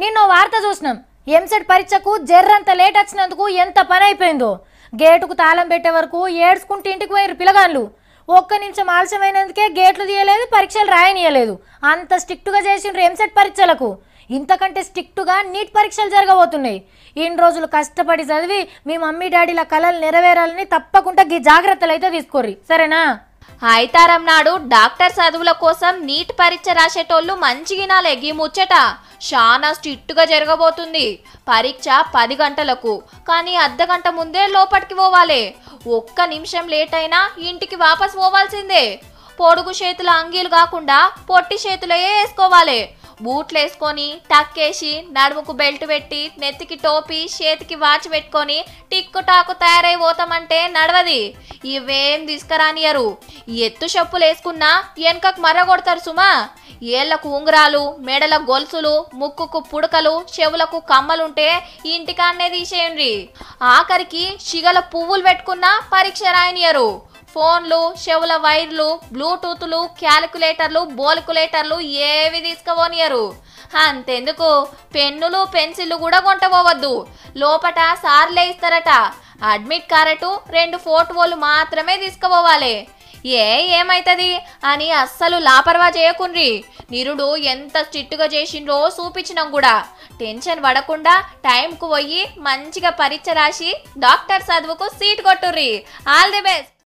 నిన్న వార్త చూసినాం. ఎంసెట్ పరీక్షకు జర్రంత లేట్ వచ్చినందుకు ఎంత పని అయిపోయిందో. గేటుకు తాళం పెట్టే వరకు ఏడ్చుకుంటూ ఇంటికి పోయారు పిల్లగాళ్ళు. ఒక్క నిమిషం ఆలస్యమైనందుకే గేట్లు తీయలేదు, పరీక్షలు రాయనీయలేదు. అంత స్ట్రిక్ట్గా చేసిండ్రు ఎంసెట్ పరీక్షలకు. ఇంతకంటే స్ట్రిక్ట్గా నీట్ పరీక్షలు జరగబోతున్నాయి. ఇన్ని రోజులు కష్టపడి చదివి మీ మమ్మీ డాడీల కలలు నెరవేరాలని తప్పకుండా ఈ జాగ్రత్తలు అయితే తీసుకోర్రి, సరేనా? ఐతారం నాడు డాక్టర్ చదువుల కోసం నీట్ పరీక్ష రాసేటోళ్ళు మంచిగినాలే గీ ముచ్చట. చాలా స్ట్రిక్ట్గా జరగబోతుంది. పరీక్ష 10 గంటలకు, కానీ అర్ధగంట ముందే లోపలికి పోవాలి. ఒక్క నిమిషం లేట్ అయినా ఇంటికి వాపస్ పోవాల్సిందే. పొడుగు చేతుల అంగీలు కాకుండా పొట్టి చేతులే వేసుకోవాలి. బూట్లు వేసుకొని టక్కేసి నడుముకు బెల్ట్ పెట్టి నెత్తికి టోపీ చేతికి వాచ్ పెట్టుకొని టిక్కు టాకు తయారై పోతామంటే నడవది. ఇవేం తీసుకురానియరు. ఎత్తు చెప్పులు వేసుకున్నా వెనకకు మర్రగొడతారు సుమా. ఏళ్లకు ఉంగరాలు, మెడల గొలుసులు, ముక్కుకు పుడకలు, చెవులకు కమ్మలుంటే ఇంటికాన్నే తీసేయండి. ఆఖరికి శిగల పువ్వులు పెట్టుకున్నా పరీక్ష రాయనియరు. ఫోన్లు, చెవుల వైర్లు, బ్లూటూత్లు, క్యాలిక్యులేటర్లు, బోలిక్యులేటర్లు ఏవి తీసుకుపోనియరు. అంతెందుకు పెన్నులు, పెన్సిళ్ళు కూడా కొంటపోవద్దు. లోపట సార్లే ఇస్తారట. అడ్మిట్ కార్డు, 2 ఫోటోలు మాత్రమే తీసుకుపోవాలి. ఏమైతుంది అని అస్సలు లాపర్వా చేయకుండ్రి. నిరుడు ఎంత స్ట్రిక్ట్గా చేసిండ్రో చూపించినాం కూడా. టెన్షన్ పడకుండా టైంకు పోయి మంచిగా పరీక్ష రాసి డాక్టర్ చదువుకు సీట్ కొట్టుర్రి. All the best.